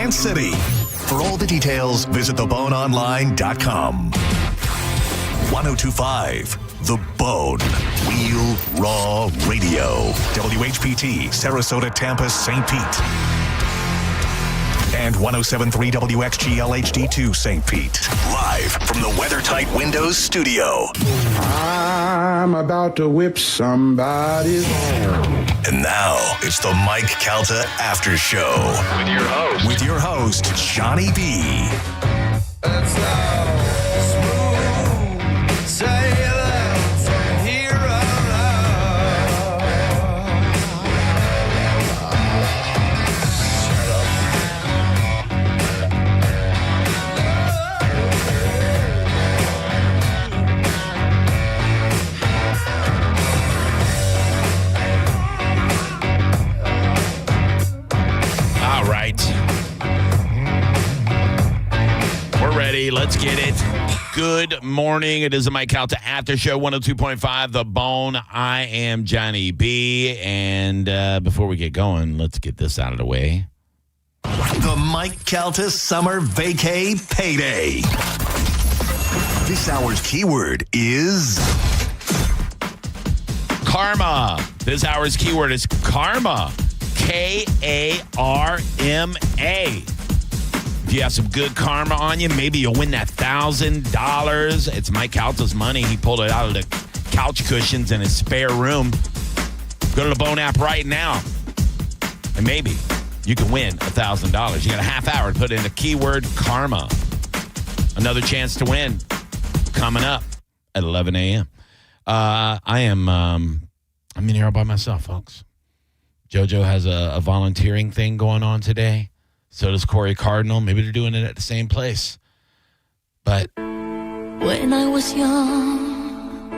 Plant City. For all the details, visit theboneonline.com. 1025 The Bone. Real Raw Radio. WHPT, Sarasota, Tampa, St. Pete. And 1073 WXGL HD2 St. Pete. Live from the WeatherTight Windows studio. I'm about to whip somebody's ass. And now it's the Mike Calta Aftershow. With your host, Johnny B. That's how smooth sailing from here on out. Shut up. All right. We're ready. Let's get it. Good morning. It is the Mike Calta Aftershow, 102.5 The Bone. I am Johnny B. And before we get going, let's get this out of the way. The Mike Calta Summer Vacay Payday. This hour's keyword is Karma. This hour's keyword is karma. K-A-R-M-A. If you have some good karma on you, maybe you'll win that $1,000. It's Mike Calta's money. He pulled it out of the couch cushions in his spare room. Go to the Bone app right now, and maybe you can win $1,000. You got a half hour to put in the keyword karma. Another chance to win coming up at 11 a.m. I'm in here all by myself, folks. JoJo has a volunteering thing going on today. So does Corey Cardinal. Maybe they're doing it at the same place. But when I was young,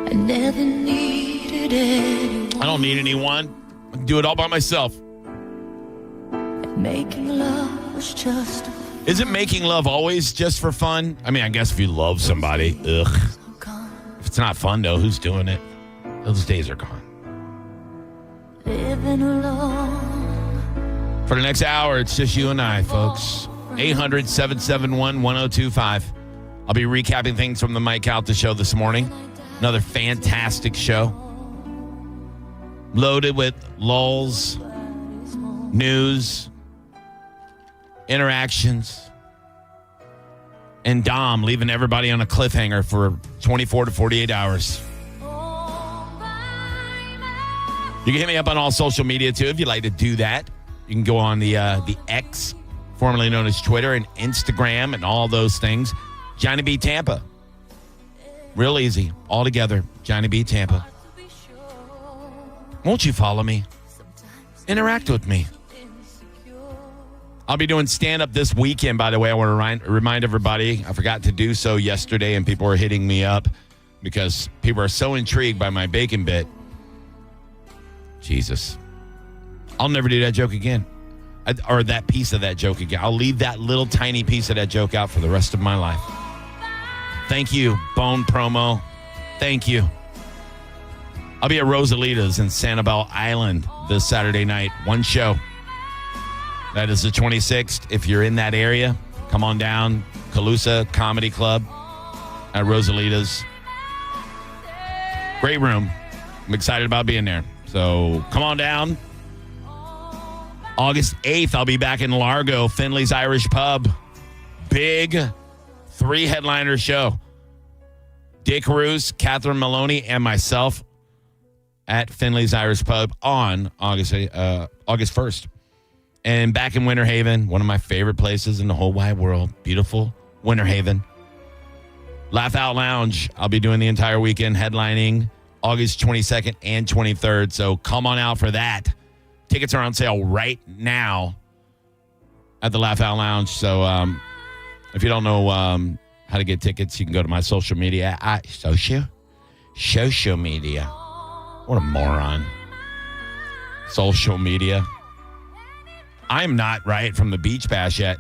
I never needed anyone. I don't need anyone. I can do it all by myself. And making love was just Isn't making love always just for fun? I mean, I guess if you love somebody, ugh. If it's not fun, though, who's doing it? Those days are gone. living alone. For the next hour, it's just you and I, folks. 800-771-1025. I'll be recapping things from the Mike Calta show this morning. Another fantastic show. Loaded with lulls, news, interactions, and Dom leaving everybody on a cliffhanger for 24 to 48 hours. You can hit me up on all social media, too, if you'd like to do that. You can go on the X, formerly known as Twitter, and Instagram, and all those things. Johnny B. Tampa. Real easy. All together. Johnny B. Tampa. Won't you follow me? Interact with me. I'll be doing stand-up this weekend, by the way. I want to remind everybody. I forgot to do so yesterday, and people were hitting me up because people are so intrigued by my bacon bit. Jesus. I'll never do that joke again. Or that piece of that joke again. I'll leave that little tiny piece of that joke out for the rest of my life. Thank you, Bone Promo. Thank you. I'll be at Rosalita's in Sanibel Island this Saturday night. One show. That is the 26th. If you're in that area, come on down. Calusa Comedy Club at Rosalita's. Great room. I'm excited about being there. So come on down. August 8th, I'll be back in Largo, Finley's Irish Pub. Big 3-headliner show. Dick Roos, Catherine Maloney, and myself at Finley's Irish Pub on August 1st. And back in Winter Haven, one of my favorite places in the whole wide world. Beautiful Winter Haven. Laugh Out Lounge. I'll be doing the entire weekend headlining August 22nd and 23rd. So come on out for that. Tickets are on sale right now at the Laugh Out Lounge. So if you don't know how to get tickets, you can go to my social media. Social media. What a moron. Social media. I'm not right from the beach bash yet.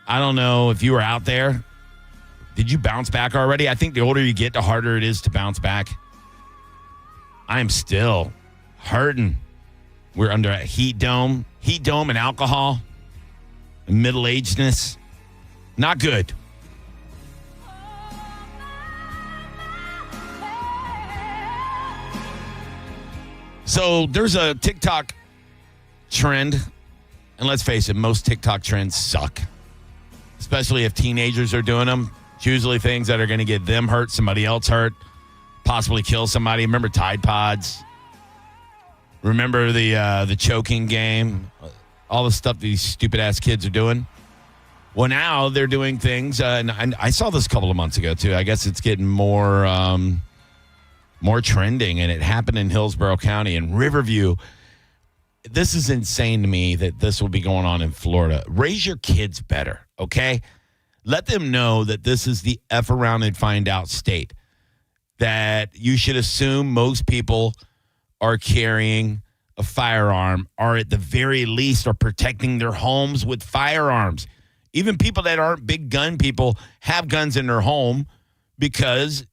I don't know if you were out there. Did you bounce back already? I think the older you get, the harder it is to bounce back. I'm still hurting. We're under a heat dome and alcohol. middle-agedness. Not good. So there's a TikTok trend, and let's face it, most TikTok trends suck, especially if teenagers are doing them. It's usually things that are going to get them hurt, somebody else hurt, possibly kill somebody. Remember Tide Pods? Remember the choking game? All the stuff these stupid-ass kids are doing? Well, now they're doing things, and I saw this a couple of months ago, too. I guess it's getting more trending, and it happened in Hillsborough County and Riverview. This is insane to me that this will be going on in Florida. Raise your kids better, okay? Let them know that this is the F around and find out state, that you should assume most people are carrying a firearm or at the very least are protecting their homes with firearms. Even people that aren't big gun people have guns in their home because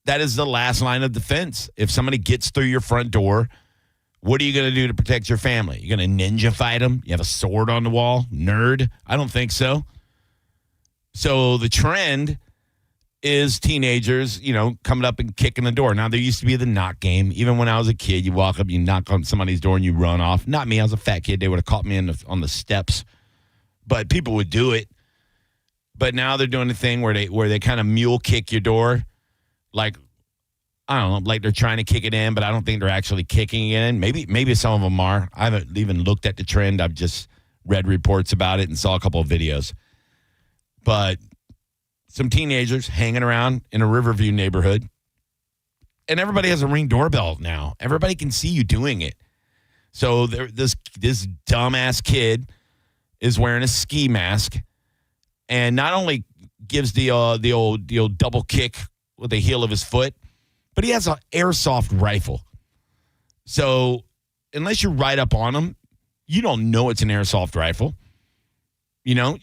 that is the last line of defense. If somebody gets through your front door, what are you going to do to protect your family? You're going to ninja fight them? You have a sword on the wall? Nerd? I don't think so. So the trend is teenagers, coming up and kicking the door. Now, there used to be the knock game. Even when I was a kid, you walk up, you knock on somebody's door, and you run off. Not me. I was a fat kid. They would have caught me on the steps. But people would do it. But now they're doing a thing where they kind of mule kick your door. Like, I don't know, like they're trying to kick it in, but I don't think they're actually kicking it in. Maybe some of them are. I haven't even looked at the trend. I've just read reports about it and saw a couple of videos. But some teenagers hanging around in a Riverview neighborhood, and everybody has a Ring doorbell now. Everybody can see you doing it. So this dumbass kid is wearing a ski mask, and not only gives the old double kick with the heel of his foot, but he has an airsoft rifle. So unless you're right up on him, you don't know it's an airsoft rifle. You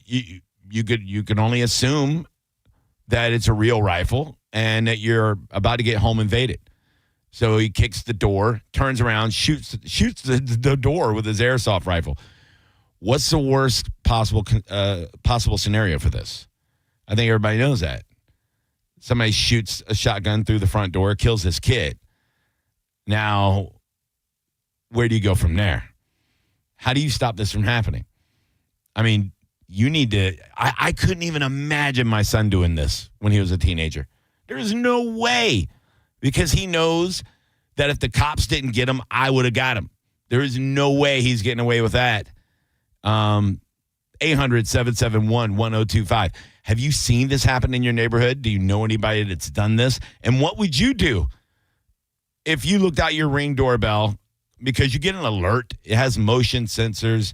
could only assume that it's a real rifle and that you're about to get home invaded. So he kicks the door, turns around, shoots the door with his airsoft rifle. What's the worst possible scenario for this? I think everybody knows that. Somebody shoots a shotgun through the front door, kills this kid. Now, where do you go from there? How do you stop this from happening? I mean, you need to. I couldn't even imagine my son doing this when he was a teenager. There is no way, because he knows that if the cops didn't get him, I would have got him. There is no way he's getting away with that. 800-771-1025. Have you seen this happen in your neighborhood? Do you know anybody that's done this? And what would you do if you looked out your Ring doorbell? Because you get an alert. It has motion sensors.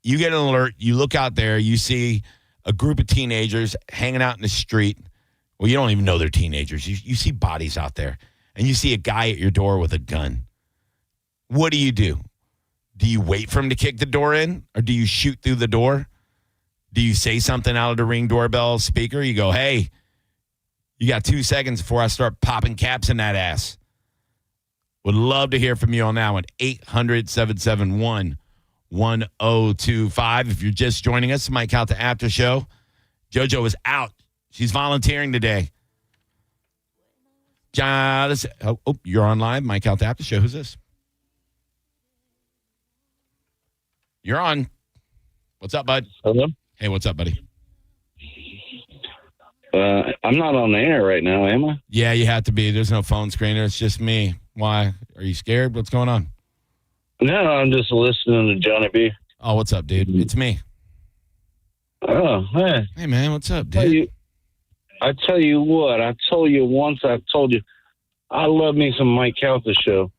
You get an alert. You look out there. You see a group of teenagers hanging out in the street. Well, you don't even know they're teenagers. You see bodies out there. And you see a guy at your door with a gun. What do? Do you wait for him to kick the door in? Or do you shoot through the door? Do you say something out of the Ring doorbell speaker? You go, hey, you got 2 seconds before I start popping caps in that ass. Would love to hear from you on that one. 800-771-1025. If you're just joining us, Mike Calta Aftershow. JoJo is out. She's volunteering today. You're on live. Mike Calta Aftershow. Who's this? You're on. What's up, bud? Hello? Hey, what's up, buddy? I'm not on the air right now, am I? Yeah, you have to be. There's no phone screener. It's just me. Why? Are you scared? What's going on? No, I'm just listening to Johnny B. Oh, what's up, dude? It's me. Oh, hey. Hey, man, what's up, dude? I tell you what, I told you once, I told you, I love me some Mike Calta show,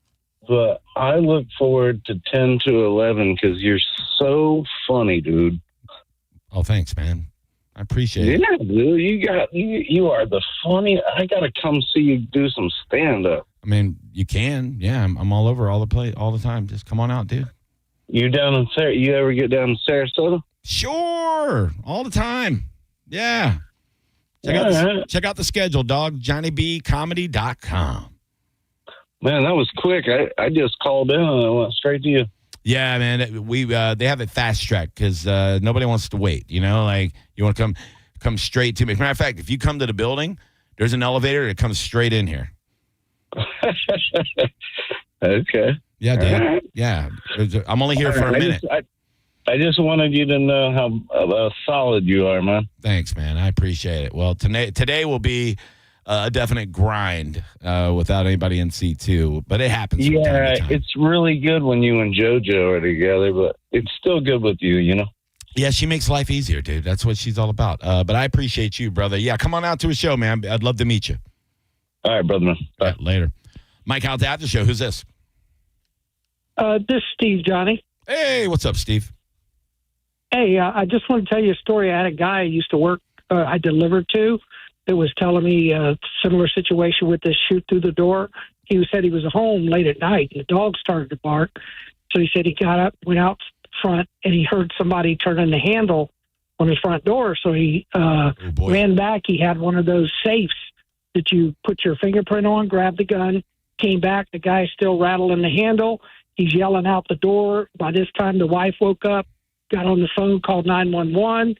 but I look forward to 10 to 11 because you're so funny, dude. Oh, thanks, man. I appreciate it. Yeah, dude, you are the funny. I gotta come see you do some stand up. I mean, you can. Yeah, I'm all over all the time. Just come on out, dude. You down in you ever get down in Sarasota? Sure, all the time. Yeah. Check out the schedule, dog. JohnnyBComedy.com. Man, that was quick. I just called in and I went straight to you. Yeah, man. They have it fast track because nobody wants to wait. You know, like you want to come straight to me. As a matter of fact, if you come to the building, there's an elevator that comes straight in here. Okay. Yeah, dude. All right. Yeah, I'm only here for a minute. I just wanted you to know how solid you are, man. Thanks, man. I appreciate it. Well, today will be a definite grind without anybody in C2, but it happens. From time to time. It's really good when you and JoJo are together, but it's still good with you, you know? Yeah, she makes life easier, dude. That's what she's all about. But I appreciate you, brother. Yeah, come on out to a show, man. I'd love to meet you. All right, brother, man. Bye. Yeah, later. Mike Calta Aftershow. Who's this? This is Steve, Johnny. Hey, what's up, Steve? Hey, I just want to tell you a story. I had a guy I used to work, I delivered to, that was telling me a similar situation with this shoot through the door. He said he was home late at night, and the dog started to bark. So he said he got up, went out front, and he heard somebody turning the handle on his front door. So he ran back. He had one of those safes that you put your fingerprint on, grabbed the gun, came back. The guy's still rattling the handle. He's yelling out the door. By this time, the wife woke up, got on the phone, called 911.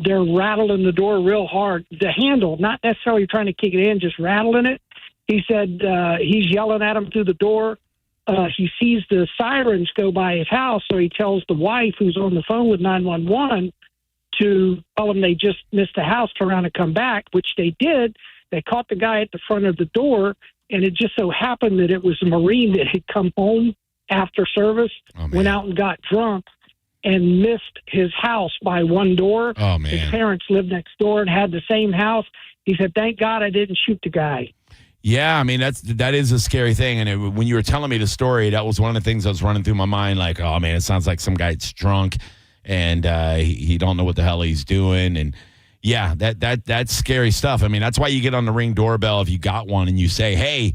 They're rattling the door real hard. The handle, not necessarily trying to kick it in, just rattling it. He said he's yelling at him through the door. He sees the sirens go by his house, so he tells the wife, who's on the phone with 911, to tell them they just missed the house, turn around and come back, which they did. They caught the guy at the front of the door, and it just so happened that it was a Marine that had come home after service, went out and got drunk, and missed his house by one door. Oh, man. His parents lived next door and had the same house. He said, thank God I didn't shoot the guy. Yeah, I mean, that is a scary thing. And when you were telling me the story, that was one of the things that was running through my mind. Like, oh, man, it sounds like some guy's drunk and he don't know what the hell he's doing. And, yeah, that's scary stuff. I mean, that's why you get on the Ring doorbell if you got one and you say, hey,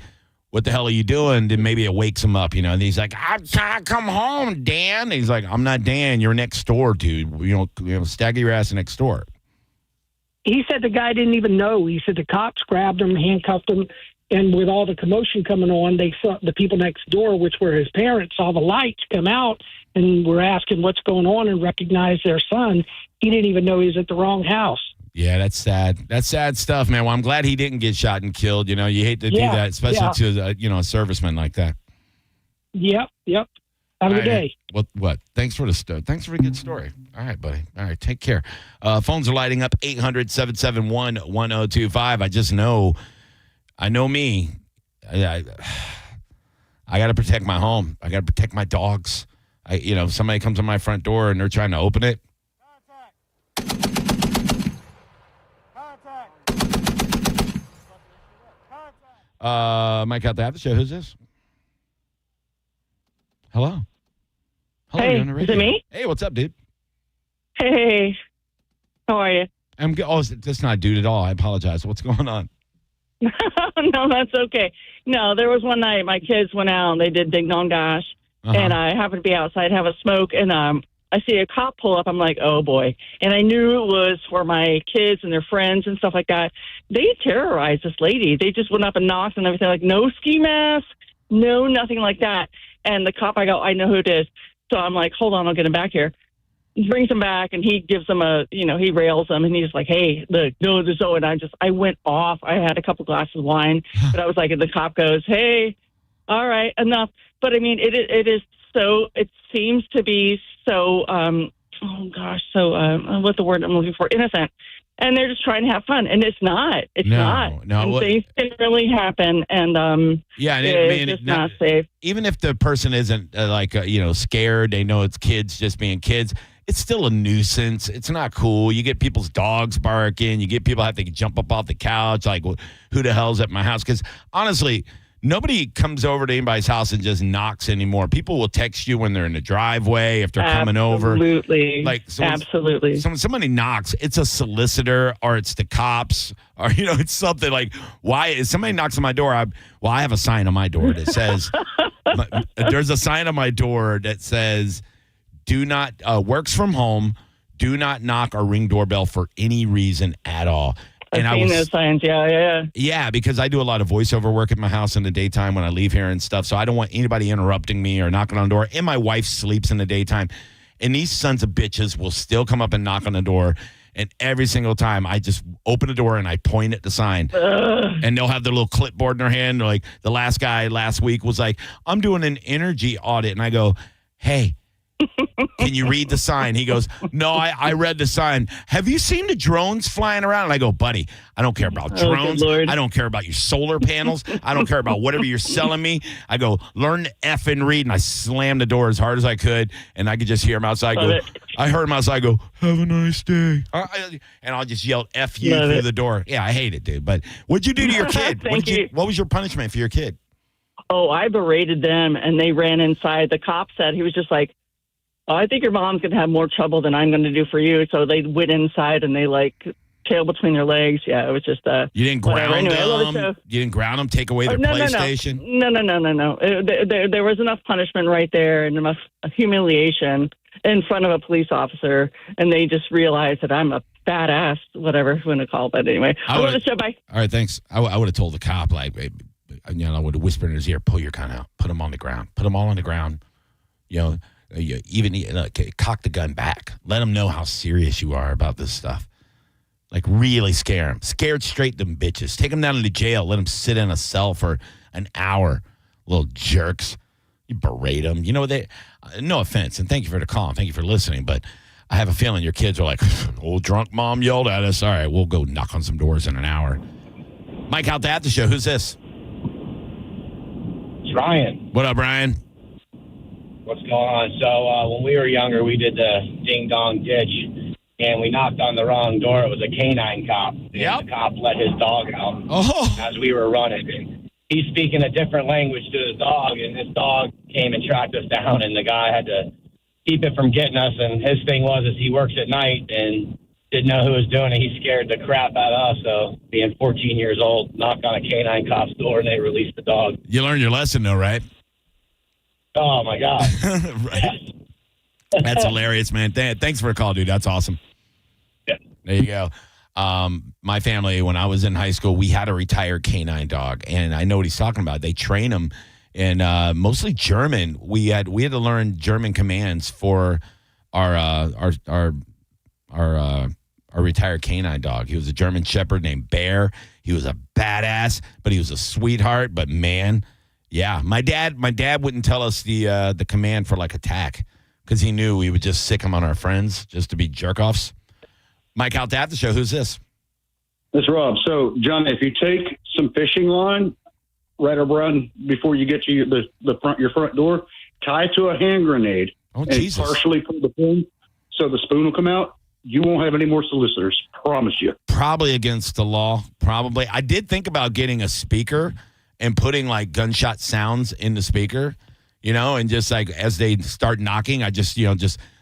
what the hell are you doing? Then maybe it wakes him up, you know. And he's like, I'm trying to come home, Dan. And he's like, I'm not Dan. You're next door, dude. You know, stagger your ass next door. He said the guy didn't even know. He said the cops grabbed him, handcuffed him, and with all the commotion coming on, they saw the people next door, which were his parents, saw the lights come out and were asking what's going on and recognized their son. He didn't even know he was at the wrong house. Yeah, that's sad. That's sad stuff, man. Well, I'm glad he didn't get shot and killed. You know, you hate to do that, especially to a serviceman like that. Yep. Have a good day. What? Thanks for the good story. All right, buddy. All right, take care. Phones are lighting up 800-771-1025. I just know. I know me. I got to protect my home. I got to protect my dogs. If somebody comes to my front door and they're trying to open it. Mike out the Aftershow. Who's this? Hello. Hey, you're on the radio. is it me? Hey, what's up, dude? Hey, how are you? I'm good. Oh, that's not dude at all. I apologize. What's going on? No, that's okay. No, there was one night my kids went out and they did Ding Dong Dash, and I happened to be outside have a smoke, and I see a cop pull up. I'm like, oh boy. And I knew it was for my kids and their friends and stuff like that. They terrorized this lady. They just went up and knocked and everything, like no ski mask, no, nothing like that. And the cop, I go, I know who it is. So I'm like, hold on, I'll get him back here. He brings him back and he gives them he rails them and he's like, hey, look, no, there's no, and I went off. I had a couple glasses of wine, but I was like, and the cop goes, hey, all right, enough. But I mean, it is so, it seems to be so, what's the word I'm looking for? Innocent. And they're just trying to have fun. And it's not. It's not. No. And things can really happen. And it's just not safe. Even if the person isn't scared, they know it's kids just being kids. It's still a nuisance. It's not cool. You get people's dogs barking. You get people have to jump up off the couch. Like, who the hell's at my house? Because honestly, nobody comes over to anybody's house and just knocks anymore. People will text you when they're in the driveway, if they're coming over. Absolutely. Absolutely. Somebody knocks, it's a solicitor or it's the cops or, it's something like, why if somebody knocks on my door? I have a sign on my door that says, there's a sign on my door that says, do not, works from home, do not knock or ring doorbell for any reason at all. I've And seen those signs. Yeah. Yeah, because I do a lot of voiceover work at my house in the daytime when I leave here and stuff. So I don't want anybody interrupting me or knocking on the door. And my wife sleeps in the daytime. And these sons of bitches will still come up and knock on the door. And every single time I just open the door and I point at the sign. And they'll have their little clipboard in their hand. Like the last guy last week was like, I'm doing an energy audit. And I go, hey, can you read the sign? He goes, no, I read the sign. Have you seen the drones flying around? And I go, buddy, I don't care about drones. Lord. I don't care about your solar panels. I don't care about whatever you're selling me. I go, learn to F and read. And I slammed the door as hard as I could. And I could just hear him outside go, I heard him outside go, have a nice day. And I'll just yell F you through the door. Yeah, I hate it, dude. But what'd you do to your kid? What was your punishment for your kid? Oh, I berated them, and they ran inside. The cop said, he was just like, oh, I think your mom's going to have more trouble than I'm going to do for you. So they went inside, and they, like, tail between their legs. Yeah, it was just You didn't ground anyway, them? You didn't ground them, take away their PlayStation? No. There was enough punishment right there and enough humiliation in front of a police officer, and they just realized that I'm a badass, whatever you want to call it. But anyway, I love the show. Bye. All right, thanks. I would have told the cop, like, I would have whispered in his ear, pull your gun out, put them on the ground, put them all on the ground, even cock the gun back. Let them know how serious you are about this stuff. Like, really scare them. Scared straight them bitches. Take them down to the jail. Let them sit in a cell for an hour. Little jerks. You berate them. You know, no offense, and thank you for the call. Thank you for listening, but I have a feeling your kids are like, old drunk mom yelled at us. All right, we'll go knock on some doors in an hour. Mike, Calta Aftershow. Who's this? It's Ryan. What up, Ryan? What's going on? So when we were younger, we did the ding-dong ditch, and we knocked on the wrong door. It was a canine cop. Yep. The cop let his dog out as we were running. And he's speaking a different language to his dog, and this dog came and tracked us down, and the guy had to keep it from getting us. And his thing was he works at night and didn't know who was doing it. He scared the crap out of us. So being 14 years old, knocked on a canine cop's door, and they released the dog. You learned your lesson, though, right? Oh, my God. Right. That's hilarious, man. Thanks for the call, dude. That's awesome. Yeah. There you go. My family, when I was in high school, we had a retired canine dog, and I know what he's talking about. They train them in mostly German. We had to learn German commands for our retired canine dog. He was a German Shepherd named Bear. He was a badass, but he was a sweetheart. But man, yeah, my dad wouldn't tell us the command for like attack because he knew we would just sick him on our friends just to be jerk offs. Mike, Calta Aftershow. Who's this? This is Rob. So, John, if you take some fishing line right around before you get to your front door, tie it to a hand grenade, and Jesus. partially pull the pin so the spoon will come out. You won't have any more solicitors. Promise you. Probably against the law. Probably. I did think about getting a speaker and putting like gunshot sounds in the speaker, and just like as they start knocking, I just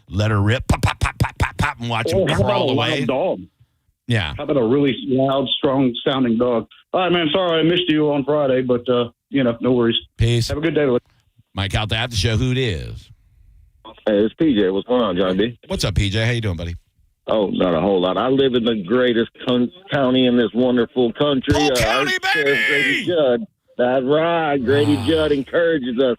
let her rip, pop, pop, pop, pop, pop, pop, and watch them crawl away. Dog? Yeah. How about a really loud, strong-sounding dog? All right, man. Sorry I missed you on Friday, but no worries. Peace. Have a good day. Mike Calta Aftershow. Who it is? Hey, it's PJ. What's going on, John D? What's up, PJ? How you doing, buddy? Oh, not a whole lot. I live in the greatest county in this wonderful country. Polk County, baby! Grady Judd. That's right. Grady Judd encourages us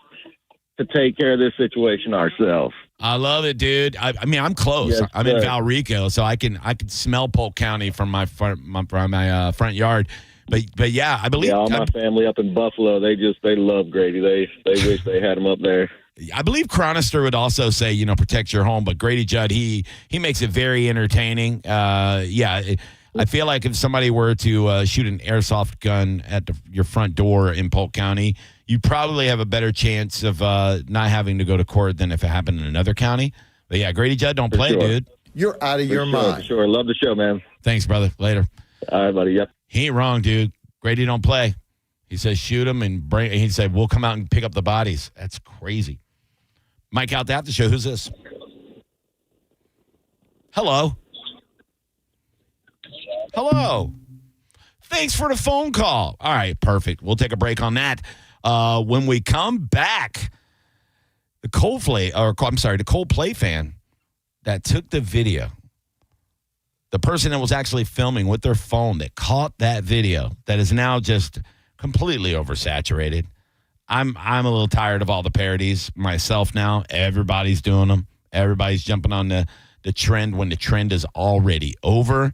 to take care of this situation ourselves. I love it, dude. I mean, I'm close. Yes, I'm in Valrico, so I can smell Polk County from my front yard. But yeah, I believe all my family up in Buffalo, they love Grady. They wish they had him up there. I believe Chronister would also say, protect your home, but Grady Judd, he makes it very entertaining. I feel like if somebody were to shoot an airsoft gun at your front door in Polk County, you probably have a better chance of not having to go to court than if it happened in another county. But yeah, Grady Judd, don't play, dude. You're out of your mind. For sure. Love the show, man. Thanks, brother. Later. All right, buddy. Yep. He ain't wrong, dude. Grady don't play. He says shoot him and bring. He said we'll come out and pick up the bodies. That's crazy. Mike Calta Aftershow. Who's this? Hello. Hello. Thanks for the phone call. All right, perfect. We'll take a break on that. When we come back, the Coldplay fan that took the video the person that was actually filming with their phone that caught that video that is now just completely oversaturated. I'm a little tired of all the parodies myself now. Everybody's doing them. Everybody's jumping on the trend when the trend is already over.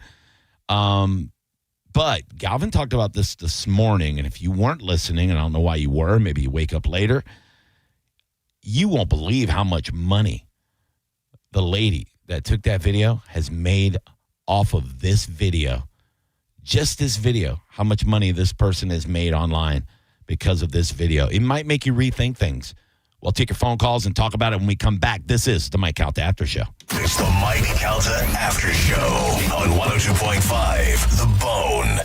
But Galvin talked about this morning, and if you weren't listening, and I don't know why you were, maybe you wake up later, you won't believe how much money the lady that took that video has made off of this video. Just this video, how much money this person has made online because of this video. It might make you rethink things. We'll take your phone calls and talk about it when we come back. This is the Mike Calta Aftershow. It's the Mike Calta Aftershow on 102.5 The Bone.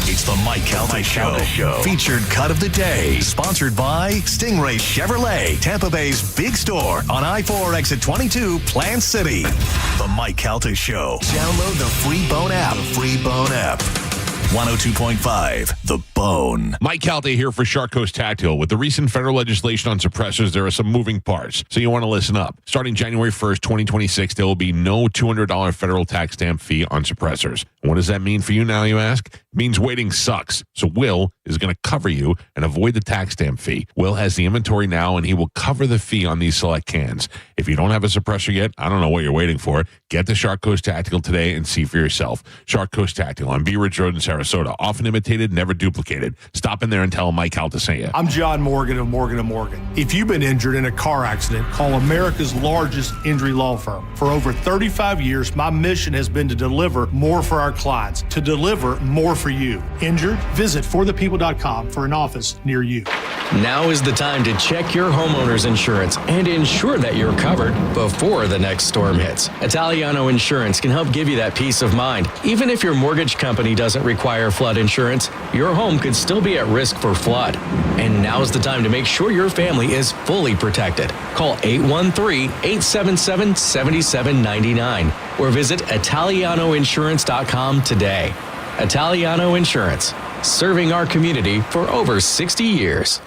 It's the Mike Calta Show. Featured cut of the day. Sponsored by Stingray Chevrolet, Tampa Bay's big store on I-4 exit 22, Plant City. The Mike Calta Show. Download the free Bone app. 102.5 The Bone. Mike Calta here for Shark Coast Tactile. With the recent federal legislation on suppressors, there are some moving parts, so you want to listen up. Starting January 1st, 2026, there will be no $200 federal tax stamp fee on suppressors. What does that mean for you now, you ask? It means waiting sucks. So Will is going to cover you and avoid the tax stamp fee. Will has the inventory now, and he will cover the fee on these select cans. If you don't have a suppressor yet, I don't know what you're waiting for. Get to Shark Coast Tactical today and see for yourself. Shark Coast Tactical on Bee Ridge Road in Sarasota. Often imitated, never duplicated. Stop in there and tell them Mike Calta sent you. I'm John Morgan of Morgan & Morgan. If you've been injured in a car accident, call America's largest injury law firm. For over 35 years, my mission has been to deliver more for our clients, to deliver more for you. Injured? Visit forthepeople.com for an office near you. Now is the time to check your homeowner's insurance and ensure that you're covered before the next storm hits. Italiano Insurance can help give you that peace of mind. Even if your mortgage company doesn't require flood insurance, your home could still be at risk for flood. And now's the time to make sure your family is fully protected. Call 813-877-7799 or visit ItalianoInsurance.com today. Italiano Insurance, serving our community for over 60 years.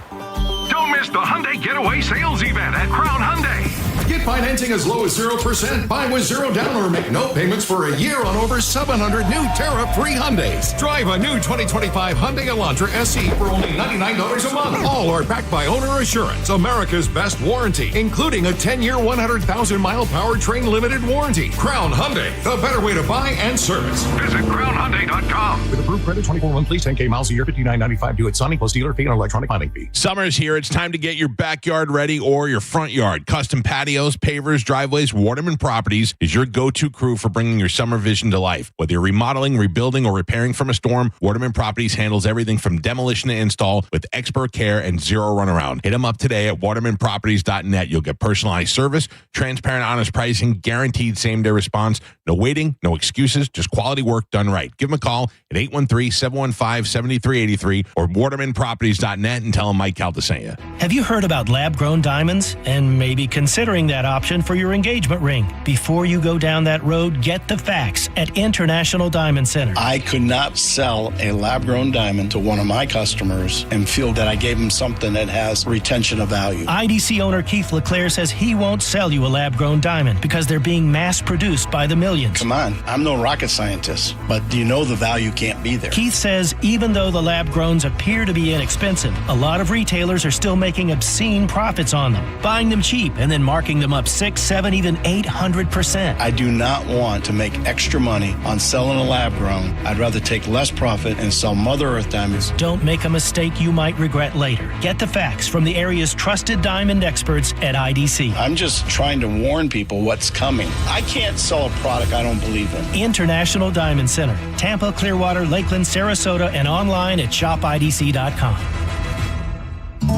Don't miss the Hyundai Getaway Sales Event at Crown Hyundai. Get financing as low as 0%. Buy with $0 down or make no payments for a year on over 700 new tariff-free Hyundais. Drive a new 2025 Hyundai Elantra SE for only $99 a month. All are backed by Owner Assurance, America's best warranty, including a 10-year, 100,000-mile powertrain limited warranty. Crown Hyundai, the better way to buy and service. Visit crownhyundai.com. With approved credit, 24 monthly, 10K miles a year, $59.95 due at signing plus dealer fee and electronic filing fee. Summer's here. It's time to get your backyard ready or your front yard. Custom patios, pavers, driveways, Waterman Properties is your go-to crew for bringing your summer vision to life. Whether you're remodeling, rebuilding, or repairing from a storm, Waterman Properties handles everything from demolition to install with expert care and zero runaround. Hit them up today at watermanproperties.net. You'll get personalized service, transparent, honest pricing, guaranteed same-day response. No waiting, no excuses, just quality work done right. Give them a call at 813-715-7383 or watermanproperties.net and tell them Mike Calta sent you. Have you heard about lab-grown diamonds and maybe considering that option for your engagement ring? Before you go down that road, get the facts at International Diamond Center. I could not sell a lab-grown diamond to one of my customers and feel that I gave them something that has retention of value. IDC owner Keith LeClaire says he won't sell you a lab-grown diamond because they're being mass-produced by the millions. Come on, I'm no rocket scientist, but you know the value can't be there. Keith says even though the lab-growns appear to be inexpensive, a lot of retailers are still making obscene profits on them, buying them cheap and then marking them up 6, 7, even 800%. I do not want to make extra money on selling a lab-grown. I'd rather take less profit and sell Mother Earth diamonds. Don't make a mistake you might regret later. Get the facts from the area's trusted diamond experts at IDC. I'm just trying to warn people what's coming. I can't sell a product I don't believe in. International Diamond Center, Tampa, Clearwater, Lakeland, Sarasota, and online at shopidc.com.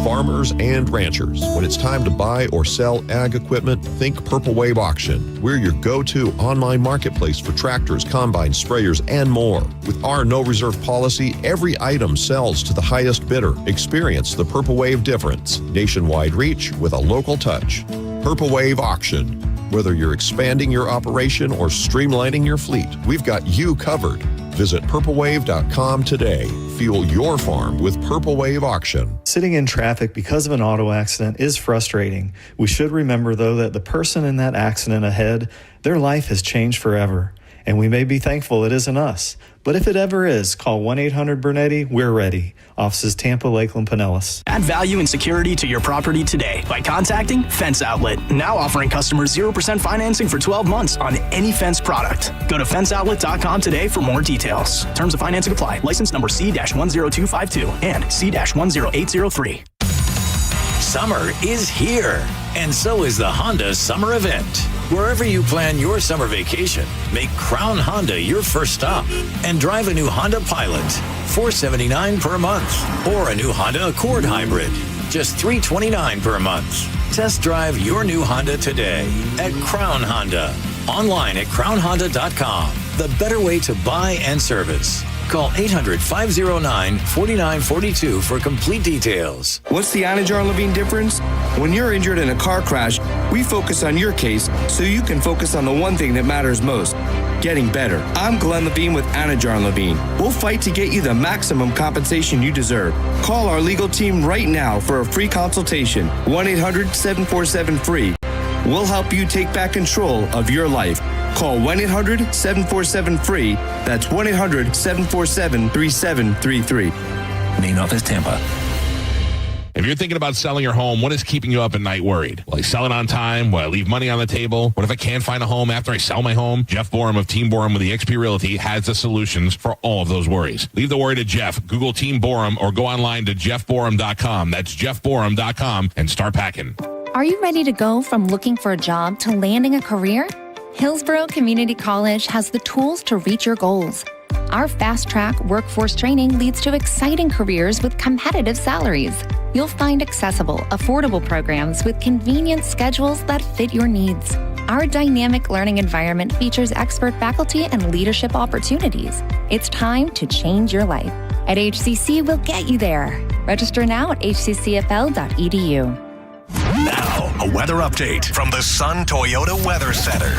Farmers and ranchers, when it's time to buy or sell ag equipment, think Purple Wave Auction. We're your go-to online marketplace for tractors, combines, sprayers, and more. With our no reserve policy, every item sells to the highest bidder. Experience the Purple Wave difference. Nationwide reach with a local touch. Purple Wave Auction. Whether you're expanding your operation or streamlining your fleet, we've got you covered. Visit purplewave.com today. Fuel your farm with Purple Wave Auction. Sitting in traffic because of an auto accident is frustrating. We should remember, though, that the person in that accident ahead, their life has changed forever. and we may be thankful it isn't us. But if it ever is, call 1-800-BERNETTI. We're ready. Offices Tampa, Lakeland, Pinellas. Add value and security to your property today by contacting Fence Outlet. Now offering customers 0% financing for 12 months on any Fence product. Go to fenceoutlet.com today for more details. Terms of financing apply. License number C-10252 and C-10803. Summer is here, and so is the Honda Summer Event. Wherever you plan your summer vacation, make Crown Honda your first stop and drive a new Honda Pilot, $479 per month, or a new Honda Accord Hybrid, just $329 per month. Test drive your new Honda today at Crown Honda. Online at crownhonda.com. The better way to buy and service. Call 800-509-4942 for complete details. What's the Anajar Levine difference? When you're injured in a car crash, we focus on your case so you can focus on the one thing that matters most, getting better. I'm Glenn Levine with Anajar Levine. We'll fight to get you the maximum compensation you deserve. Call our legal team right now for a free consultation, 1-800-747-FREE. We'll help you take back control of your life. Call 1-800-747-FREE. That's 1-800-747-3733. Main office, Tampa. If you're thinking about selling your home, what is keeping you up at night worried? Will I sell it on time? Will I leave money on the table? What if I can't find a home after I sell my home? Jeff Borum of Team Borum with eXp Realty has the solutions for all of those worries. Leave the worry to Jeff. Google Team Borum or go online to jeffborum.com. That's jeffborum.com and start packing. Are you ready to go from looking for a job to landing a career? Hillsborough Community College has the tools to reach your goals. Our fast-track workforce training leads to exciting careers with competitive salaries. You'll find accessible, affordable programs with convenient schedules that fit your needs. Our dynamic learning environment features expert faculty and leadership opportunities. It's time to change your life. At HCC, we'll get you there. Register now at hccfl.edu. Now, a weather update from the Sun Toyota Weather Center.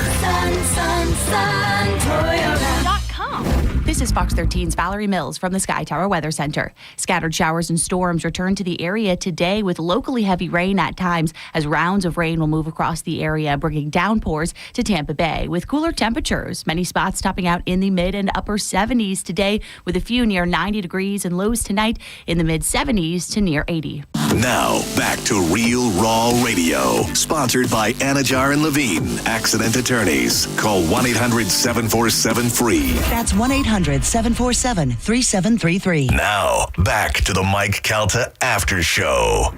Toyota.com. This is Fox 13's Valerie Mills from the Sky Tower Weather Center. Scattered showers and storms return to the area today with locally heavy rain at times as rounds of rain will move across the area, bringing downpours to Tampa Bay with cooler temperatures. Many spots topping out in the mid and upper 70s today with a few near 90 degrees and lows tonight in the mid 70s to near 80. Now, back to Real Raw Radio, sponsored by Anajar and Levine, accident attorneys. Call 1-800-747-FREE. That's 1-800-747-3733. Now, back to the Mike Calta After Show.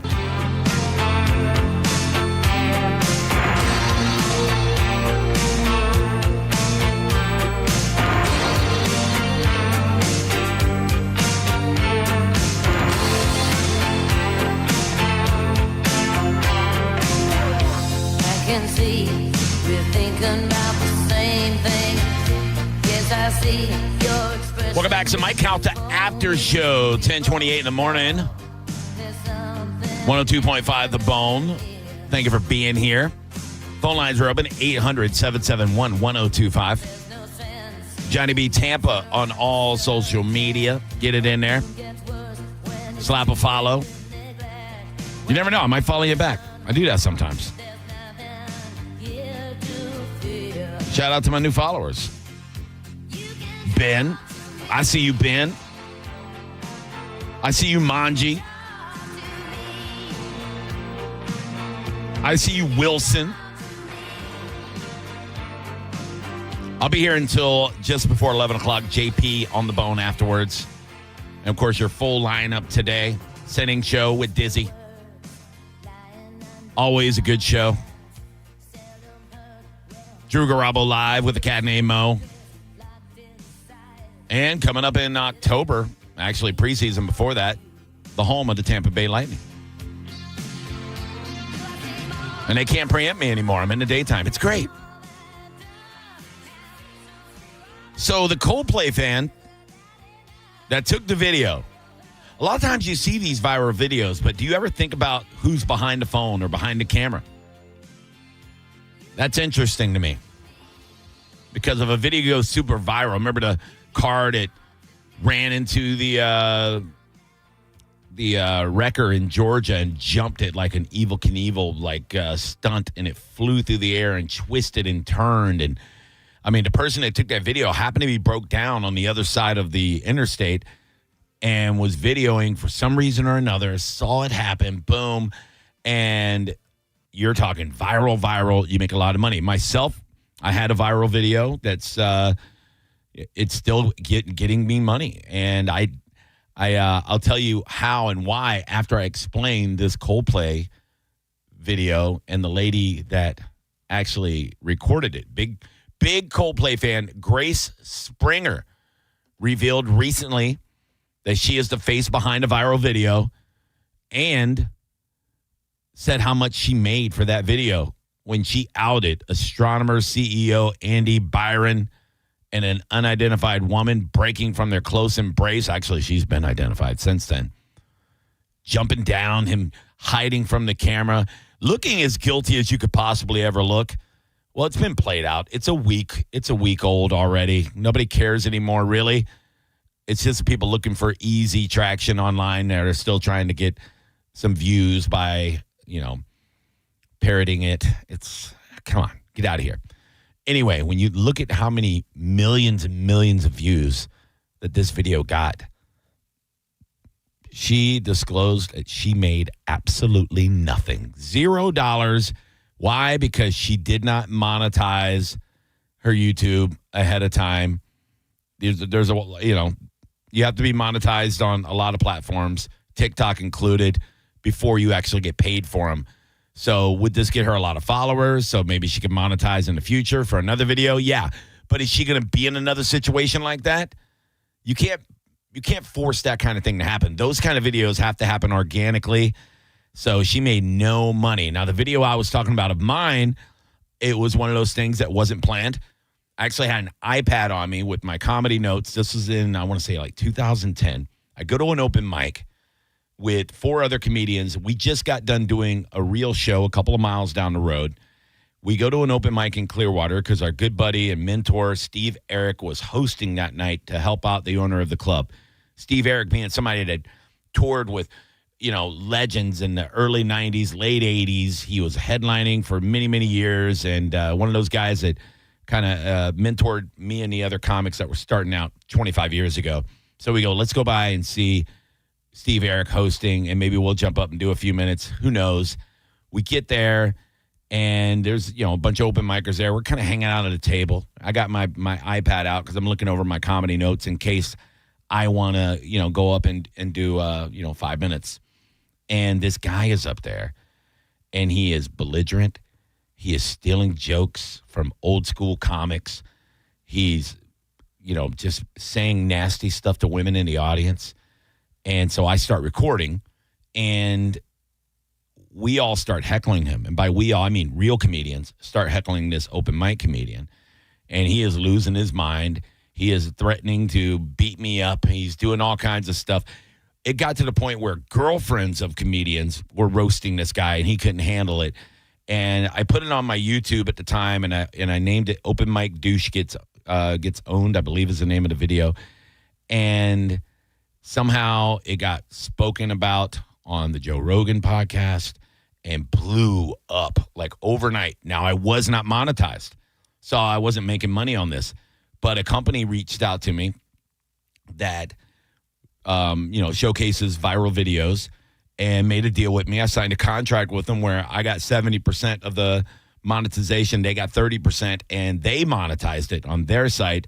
Can see we're thinking about the same thing. Yes, I see your expression. Welcome back to Mike Calta After Show, 1028 in the morning. 102.5 The Bone. Thank you for being here. Phone lines are open, 800-771-1025. Johnny B. Tampa on all social media. Get it in there. Slap a follow. You never know. I might follow you back. I do that sometimes. Shout out to my new followers. Ben. I see you, Ben. I see you, Manji. I see you, Wilson. I'll be here until just before 11 o'clock. JP on the bone afterwards. And, of course, your full lineup today. Sending show with Dizzy. Always a good show. Drew Garabo live with the cat named Mo. And coming up in October, actually preseason before that, the home of the Tampa Bay Lightning. And they can't preempt me anymore. I'm in the daytime. It's great. So the Coldplay fan that took the video, a lot of times you see these viral videos, but do you ever think about who's behind the phone or behind the camera? That's interesting to me. Because if a video goes super viral, remember the car that ran into the wrecker in Georgia and jumped it like an Evel Knievel stunt, and it flew through the air and twisted and turned. And I mean, the person that took that video happened to be broke down on the other side of the interstate and was videoing for some reason or another, saw it happen, boom, and you're talking viral. You make a lot of money. Myself, I had a viral video that's it's still getting me money, and I'll tell you how and why after I explain this Coldplay video and the lady that actually recorded it. Big Coldplay fan, Grace Springer, revealed recently that she is the face behind a viral video and said how much she made for that video when she outed astronomer CEO Andy Byron and an unidentified woman breaking from their close embrace. Actually, she's been identified since then. Jumping down, him hiding from the camera, looking as guilty as you could possibly ever look. Well, it's been played out. It's a week old already. Nobody cares anymore, really. It's just people looking for easy traction online that are still trying to get some views by, parroting it. Come on, get out of here. Anyway, when you look at how many millions and millions of views that this video got, she disclosed that she made absolutely nothing. $0. Why? Because she did not monetize her YouTube ahead of time. There's you have to be monetized on a lot of platforms, TikTok included, before you actually get paid for them. So would this get her a lot of followers? So maybe she could monetize in the future for another video? Yeah. But is she going to be in another situation like that? You can't force that kind of thing to happen. Those kind of videos have to happen organically. So she made no money. Now, the video I was talking about of mine, it was one of those things that wasn't planned. I actually had an iPad on me with my comedy notes. This was in, I want to say, like 2010. I go to an open mic with 4 other comedians. We just got done doing a real show a couple of miles down the road. We go to an open mic in Clearwater because our good buddy and mentor, Steve Eric, was hosting that night to help out the owner of the club. Steve Eric being somebody that had toured with, legends in the early 90s, late 80s. He was headlining for many, many years, and one of those guys that kind of mentored me and the other comics that were starting out 25 years ago. So we go, let's go by and see Steve Eric hosting, and maybe we'll jump up and do a few minutes. Who knows? We get there, and there's, a bunch of open micers there. We're kind of hanging out at a table. I got my iPad out because I'm looking over my comedy notes in case I want to, go up and do, 5 minutes. And this guy is up there, and he is belligerent. He is stealing jokes from old school comics. He's, just saying nasty stuff to women in the audience. And so I start recording, and we all start heckling him. And by we all, I mean real comedians start heckling this open mic comedian. And he is losing his mind. He is threatening to beat me up. He's doing all kinds of stuff. It got to the point where girlfriends of comedians were roasting this guy, and he couldn't handle it. And I put it on my YouTube at the time, and I named it "Open Mic Douche Gets Owned," I believe is the name of the video. And somehow it got spoken about on the Joe Rogan podcast and blew up like overnight. Now, I was not monetized, so I wasn't making money on this. But a company reached out to me that showcases viral videos and made a deal with me. I signed a contract with them where I got 70% of the monetization. They got 30%, and they monetized it on their site.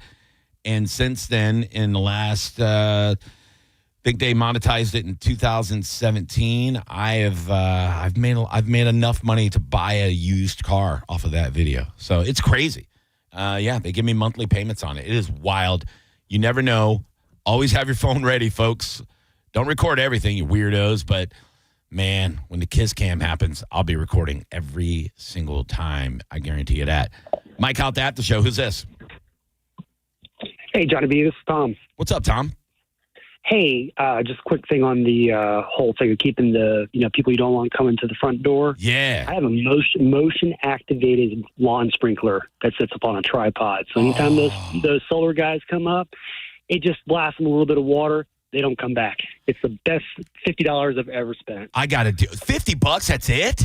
And since then, in the last, I think they monetized it in 2017. I've made enough money to buy a used car off of that video. So it's crazy. They give me monthly payments on it. It is wild. You never know. Always have your phone ready, folks. Don't record everything, you weirdos. But, man, when the kiss cam happens, I'll be recording every single time. I guarantee you that. Mike Calta Aftershow. Who's this? Hey, Johnny B. This is Tom. What's up, Tom? Hey, just a quick thing on the whole thing of keeping the people you don't want coming to the front door. Yeah. I have a motion activated lawn sprinkler that sits up on a tripod. So anytime those solar guys come up, it just blasts them a little bit of water. They don't come back. It's the best $50 I've ever spent. I got to do $50. That's it?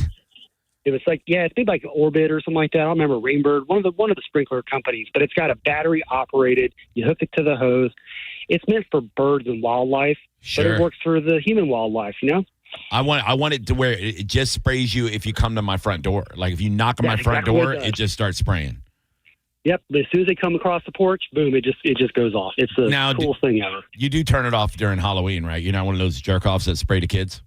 It was like, it's maybe like Orbit or something like that. I don't remember, Rainbird, one of the sprinkler companies, but it's got a battery operated. You hook it to the hose. It's meant for birds and wildlife, but it works for the human wildlife, you know? I want it to where it just sprays you if you come to my front door. Like if you knock on my front door, it just starts spraying. Yep. But as soon as they come across the porch, boom, it just goes off. It's the coolest thing ever. You do turn it off during Halloween, right? You're not one of those jerk-offs that spray the kids?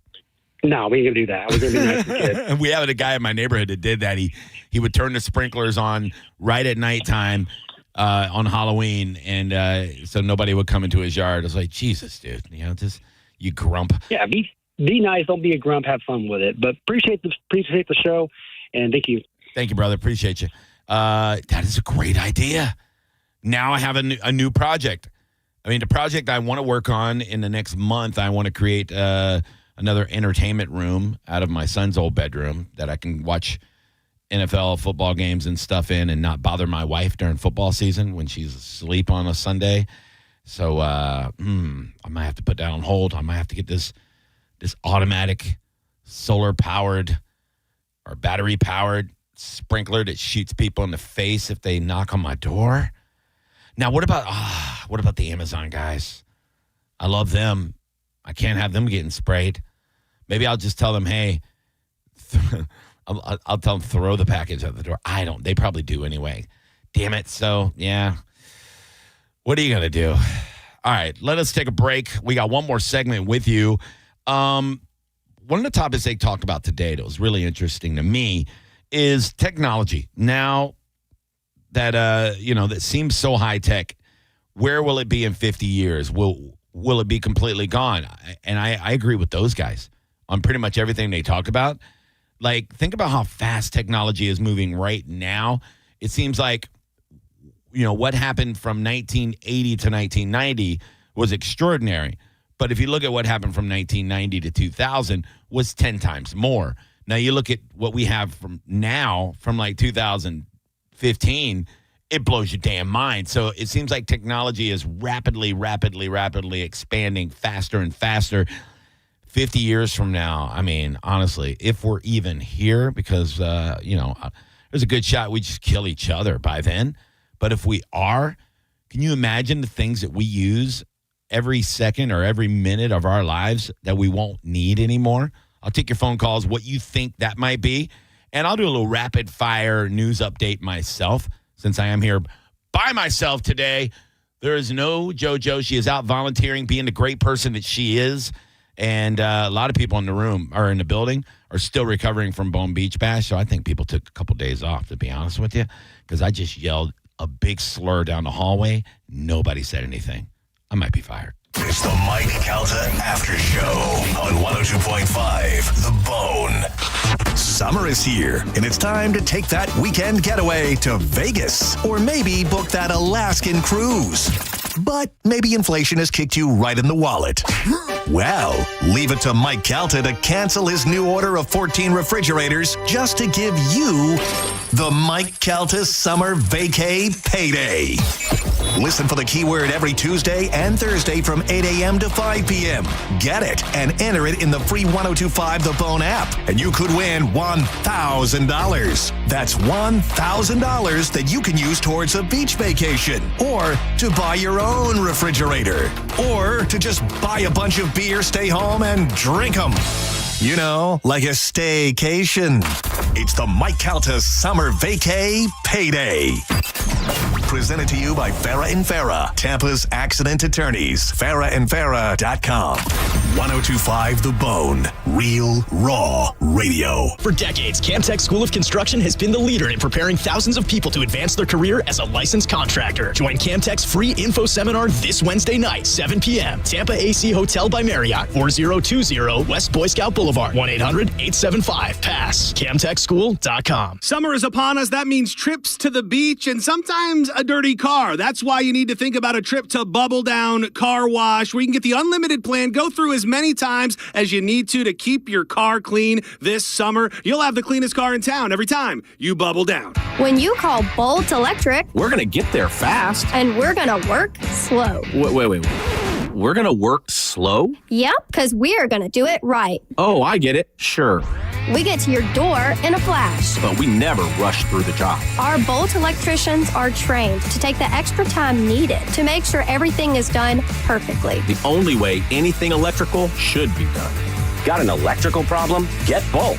No, we ain't going to do that. We're going to be nice to kids. We had a guy in my neighborhood that did that. He would turn the sprinklers on right at nighttime on Halloween, and so nobody would come into his yard. I was like, Jesus, dude. You grump. Yeah, be nice. Don't be a grump. Have fun with it. But appreciate the show, and thank you. Thank you, brother. Appreciate you. That is a great idea. Now I have a new project. I mean, the project I want to work on in the next month, I want to create another entertainment room out of my son's old bedroom that I can watch NFL football games and stuff in and not bother my wife during football season when she's asleep on a Sunday. So I might have to put that on hold. I might have to get this automatic solar-powered or battery-powered sprinkler that shoots people in the face if they knock on my door. Now, what about the Amazon guys? I love them. I can't have them getting sprayed. Maybe I'll just tell them, hey, I'll tell them throw the package out the door. I don't. They probably do anyway. Damn it. So, yeah. What are you going to do? All right, let us take a break. We got one more segment with you. One of the topics they talked about today that was really interesting to me is technology. Now that, that seems so high tech, where will it be in 50 years? Will it be completely gone? And I agree with those guys on pretty much everything they talk about. Like, think about how fast technology is moving right now. It seems like, what happened from 1980 to 1990 was extraordinary. But if you look at what happened from 1990 to 2000 was 10 times more. Now, you look at what we have from now, from like 2015, it blows your damn mind. So it seems like technology is rapidly expanding faster and faster. 50 years from now, I mean, honestly, if we're even here, because, there's a good shot we just kill each other by then. But if we are, can you imagine the things that we use every second or every minute of our lives that we won't need anymore? I'll take your phone calls, what you think that might be. And I'll do a little rapid fire news update myself, since I am here by myself today. There is no JoJo. She is out volunteering, being the great person that she is. And a lot of people in the room or in the building are still recovering from Bone Beach Bash. So I think people took a couple days off, to be honest with you, because I just yelled a big slur down the hallway. Nobody said anything. I might be fired. It's the Mike Calta Aftershow on 102.5 The Bone. Summer is here, and it's time to take that weekend getaway to Vegas, or maybe book that Alaskan cruise. But maybe inflation has kicked you right in the wallet. Well, leave it to Mike Calta to cancel his new order of 14 refrigerators just to give you the Mike Calta Summer Vacay Payday. Listen for the keyword every Tuesday and Thursday from 8 a.m. to 5 p.m. Get it and enter it in the free 102.5 The Bone app, and you could win $1,000. That's $1,000 that you can use towards a beach vacation, or to buy your own refrigerator, or to just buy a bunch of beer, stay home, and drink them. You know, like a staycation. It's the Mike Calta Summer Vacay Payday. Presented to you by Farah & Farah, Tampa's accident attorneys. FarahandFarah.com. 102.5 The Bone. Real, raw radio. For decades, Camtech School of Construction has been the leader in preparing thousands of people to advance their career as a licensed contractor. Join Camtech's free info seminar this Wednesday night, 7 p.m. Tampa AC Hotel by Marriott, 4020 West Boy Scout Boulevard, 1-800-875-PASS. CamtechSchool.com. Summer is upon us. That means trips to the beach and sometimes a dirty car. That's why you need to think about a trip to Bubble Down Car Wash, where you can get the unlimited plan, go through as many times as you need to keep your car clean this summer. You'll have the cleanest car in town every time you bubble down. When you call Bolt Electric, we're going to get there fast. And we're going to work slow. Wait. We're going to work slow? Yep, because we are going to do it right. Oh, I get it. Sure. We get to your door in a flash. But we never rush through the job. Our Bolt electricians are trained to take the extra time needed to make sure everything is done perfectly. The only way anything electrical should be done. Got an electrical problem? Get Bolt.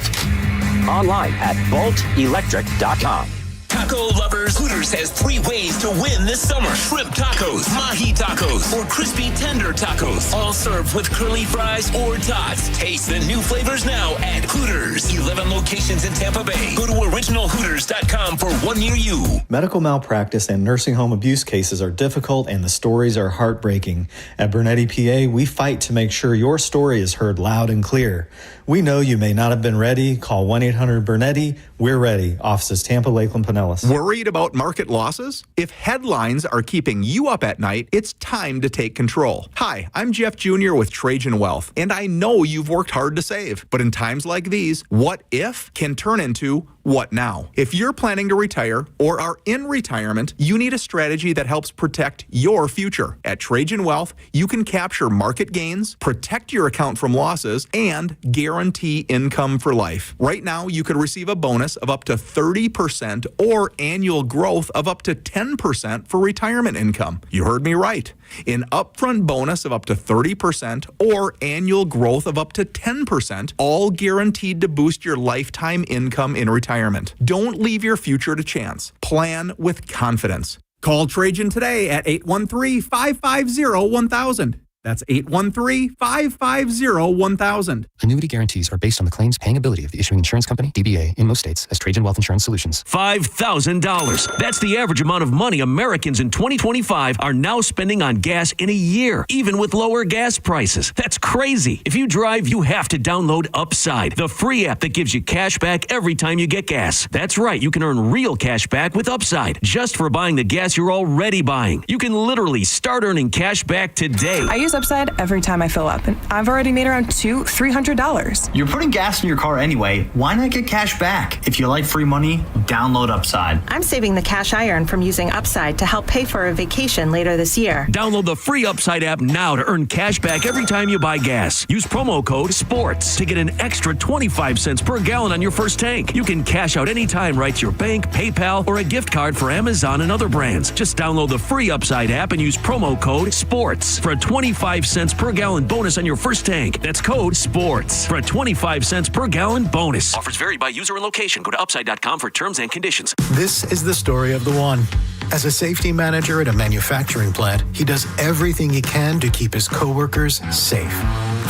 Online at boltelectric.com. Taco lovers, Hooters has 3 ways to win this summer. Shrimp tacos, mahi tacos, or crispy tender tacos. All served with curly fries or tots. Taste the new flavors now at Hooters. 11 locations in Tampa Bay. Go to originalhooters.com for one near you. Medical malpractice and nursing home abuse cases are difficult and the stories are heartbreaking. At Bernetti PA, we fight to make sure your story is heard loud and clear. We know you may not have been ready. Call 1-800-BERNETTI. We're ready. Offices Tampa, Lakeland, Pinellas. Worried about market losses? If headlines are keeping you up at night, it's time to take control. Hi, I'm Jeff Jr. with Trajan Wealth, and I know you've worked hard to save. But in times like these, what if can turn into what now? If you're planning to retire or are in retirement, you need a strategy that helps protect your future. At Trajan Wealth, you can capture market gains, protect your account from losses, and guarantee income for life. Right now, you could receive a bonus of up to 30% or annual growth of up to 10% for retirement income. You heard me right. An upfront bonus of up to 30% or annual growth of up to 10%, all guaranteed to boost your lifetime income in retirement. Don't leave your future to chance. Plan with confidence. Call Trajan today at 813-550-1000. That's 813-550-1000. Annuity guarantees are based on the claims paying ability of the issuing insurance company, DBA, in most states as Trajan Wealth Insurance Solutions. $5,000. That's the average amount of money Americans in 2025 are now spending on gas in a year, even with lower gas prices. That's crazy. If you drive, you have to download Upside, the free app that gives you cash back every time you get gas. That's right. You can earn real cash back with Upside just for buying the gas you're already buying. You can literally start earning cash back today. I use Upside every time I fill up, and I've already made around $200-$300. You're putting gas in your car anyway. Why not get cash back? If you like free money, download Upside. I'm saving the cash I earn from using Upside to help pay for a vacation later this year. Download the free Upside app now to earn cash back every time you buy gas. Use promo code SPORTS to get an extra 25 cents per gallon on your first tank. You can cash out anytime right to your bank, PayPal, or a gift card for Amazon and other brands. Just download the free Upside app and use promo code SPORTS for a 25 cents per gallon bonus on your first tank. That's code SPORTS for a 25 cents per gallon bonus. Offers vary by user and location. Go to upside.com for terms and conditions. This is the story of the one. As a safety manager at a manufacturing plant, he does everything he can to keep his coworkers safe.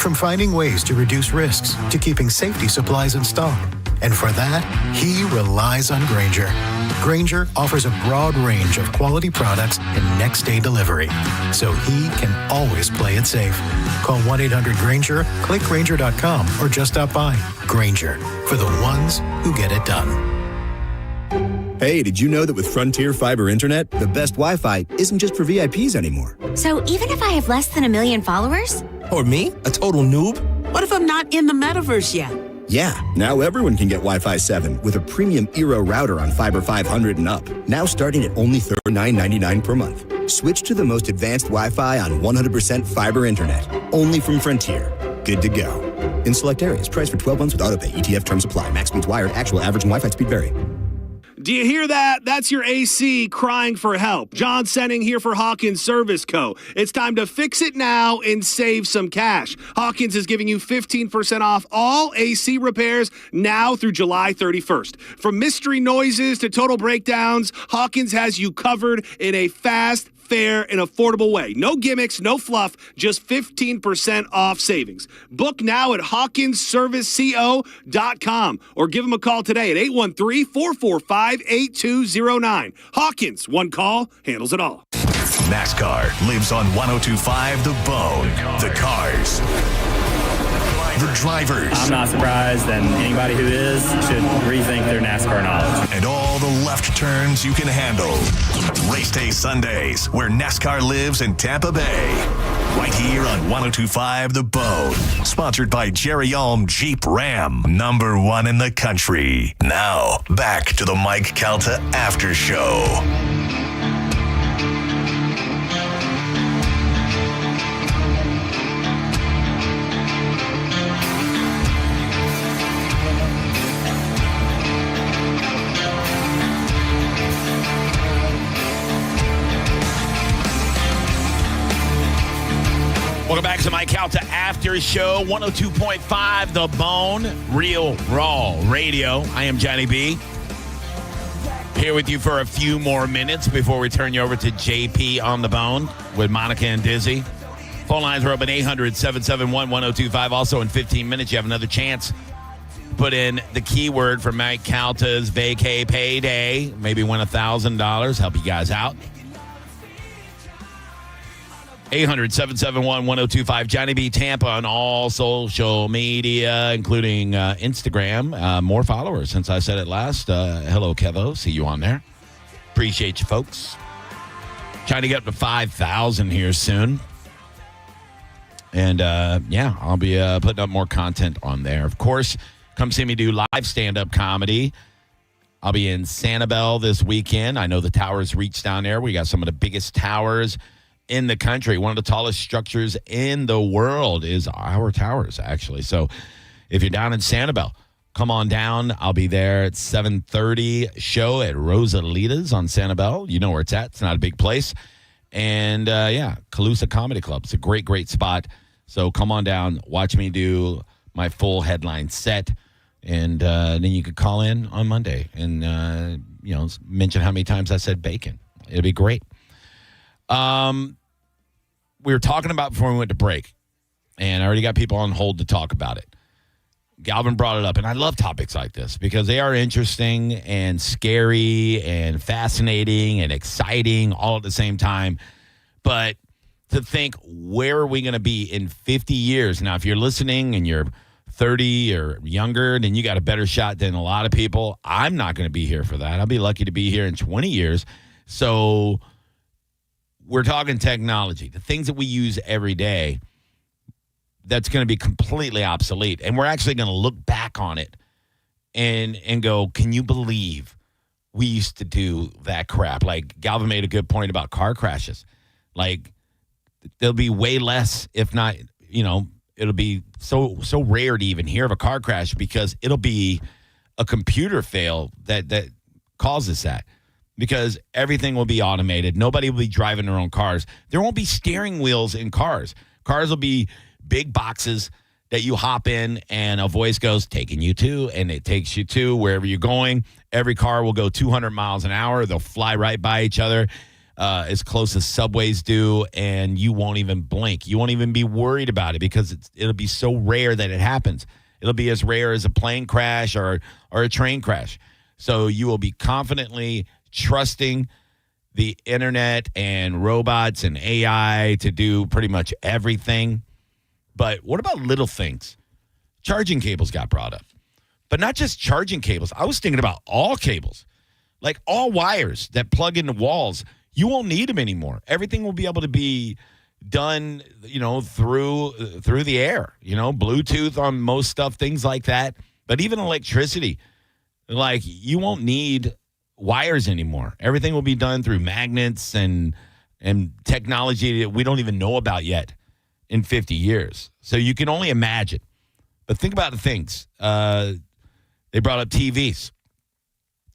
From finding ways to reduce risks to keeping safety supplies in stock. And for that, he relies on Grainger. Grainger offers a broad range of quality products and next-day delivery, so he can always play it safe. Call 1-800-GRAINGER, click Grainger.com, or just stop by. Grainger, for the ones who get it done. Hey, did you know that with Frontier Fiber Internet, the best Wi-Fi isn't just for VIPs anymore? So even if I have less than 1 million followers? Or me, a total noob? What if I'm not in the metaverse yet? Yeah, now everyone can get Wi-Fi 7 with a premium Eero router on Fiber 500 and up. Now starting at only $39.99 per month. Switch to the most advanced Wi-Fi on 100% fiber internet. Only from Frontier. Good to go. In select areas, price for 12 months with autopay. ETF terms apply. Max speeds wired. Actual average and Wi-Fi speed vary. Do you hear that? That's your AC crying for help. John Senning here for Hawkins Service Co. It's time to fix it now and save some cash. Hawkins is giving you 15% off all AC repairs now through July 31st. From mystery noises to total breakdowns, Hawkins has you covered in a fast, fair, and affordable way. No gimmicks, no fluff, just 15% off savings. Book now at HawkinsServiceCO.com or give them a call today at 813-445-8209. Hawkins, one call, handles it all. NASCAR lives on 102.5 The Bone. The cars. The drivers. I'm not surprised, and anybody who is should rethink their NASCAR knowledge. And all the left turns you can handle. Race Day Sundays, where NASCAR lives in Tampa Bay. Right here on 102.5 The Bone. Sponsored by Jerry Ulm Jeep Ram. #1 in the country. Now, back to the Mike Calta After Show. Welcome back to my Calta After Show, 102.5 The Bone, Real Raw Radio. I am Johnny B. Here with you for a few more minutes before we turn you over to JP on the Bone with Monica and Dizzy. Phone lines are open 800-771-1025. Also in 15 minutes, you have another chance to put in the keyword for Mike Calta's vacay payday. Maybe win $1,000. Help you guys out. 800-771-1025. Johnny B. Tampa on all social media, including Instagram. More followers since I said it last. Hello, Kevo. See you on there. Appreciate you, folks. Trying to get up to 5,000 here soon. And, I'll be putting up more content on there. Of course, come see me do live stand-up comedy. I'll be in Sanibel this weekend. I know the towers reach down there. We got some of the biggest towers in the country. One of the tallest structures in the world is our towers, actually. So if you're down in Sanibel, come on down. I'll be there at 7:30 show at Rosalita's on Sanibel. You know where it's at. It's not a big place. And, Calusa Comedy Club. It's a great, great spot. So come on down. Watch me do my full headline set. And then you could call in on Monday and, mention how many times I said bacon. It'll be great. We were talking about before we went to break, and I already got people on hold to talk about it. Galvin brought it up, and I love topics like this because they are interesting and scary and fascinating and exciting all at the same time. But to think, where are we going to be in 50 years? Now, if you're listening and you're 30 or younger, then you got a better shot than a lot of people. I'm not going to be here for that. I'll be lucky to be here in 20 years. So we're talking technology, the things that we use every day, that's going to be completely obsolete. And we're actually going to look back on it and go, can you believe we used to do that crap? Like Galvin made a good point about car crashes. Like there'll be way less, if not, it'll be so rare to even hear of a car crash because it'll be a computer fail that causes that. Because everything will be automated. Nobody will be driving their own cars. There won't be steering wheels in cars. Cars will be big boxes that you hop in and a voice goes, taking you to, and it takes you to wherever you're going. Every car will go 200 miles an hour. They'll fly right by each other as close as subways do, and you won't even blink. You won't even be worried about it because it'll be so rare that it happens. It'll be as rare as a plane crash or a train crash. So you will be confidently trusting the internet and robots and AI to do pretty much everything. But what about little things? Charging cables got brought up. But not just charging cables. I was thinking about all cables. Like all wires that plug into walls. You won't need them anymore. Everything will be able to be done, through the air. Bluetooth on most stuff, things like that. But even electricity, like you won't need wires anymore. Everything will be done through magnets and technology that we don't even know about yet in 50 years. So you can only imagine. But think about the things. They brought up TVs.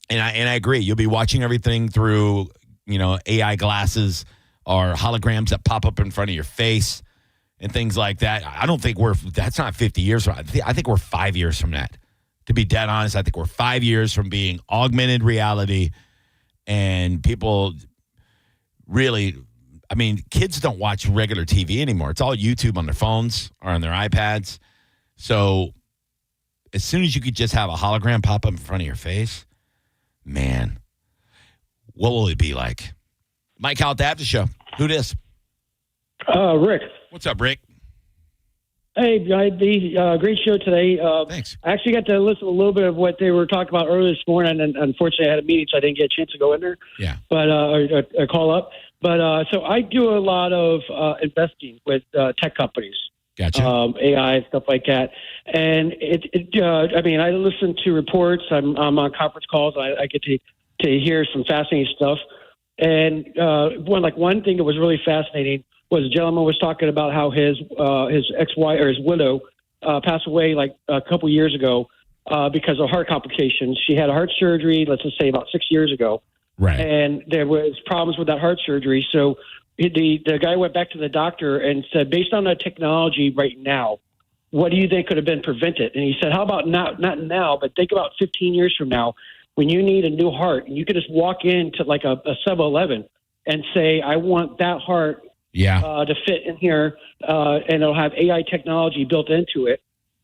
And I agree. You'll be watching everything through, AI glasses or holograms that pop up in front of your face and things like that. I don't think that's not 50 years. I think we're 5 years from that. To be dead honest, I think we're 5 years from being augmented reality, and people really, kids don't watch regular TV anymore. It's all YouTube on their phones or on their iPads. So as soon as you could just have a hologram pop up in front of your face, man, what will it be like? Mike Calta Aftershow. Who this? Rick. What's up, Rick? Hey, great show today. Thanks. I actually got to listen to a little bit of what they were talking about earlier this morning, and unfortunately I had a meeting, so I didn't get a chance to go in there. Yeah. But a call up. But so I do a lot of investing with tech companies. Gotcha. AI and stuff like that. And I listen to reports. I'm on conference calls. I get to hear some fascinating stuff. And one thing that was really fascinating was a gentleman was talking about how his ex-wife or his widow passed away like a couple years ago because of heart complications. She had a heart surgery, let's just say about 6 years ago. Right. And there was problems with that heart surgery. So the guy went back to the doctor and said, based on the technology right now, what do you think could have been prevented? And he said, how about not now, but think about 15 years from now when you need a new heart and you could just walk into like a 7-Eleven and say, I want that heart to fit in here, and it'll have AI technology built into it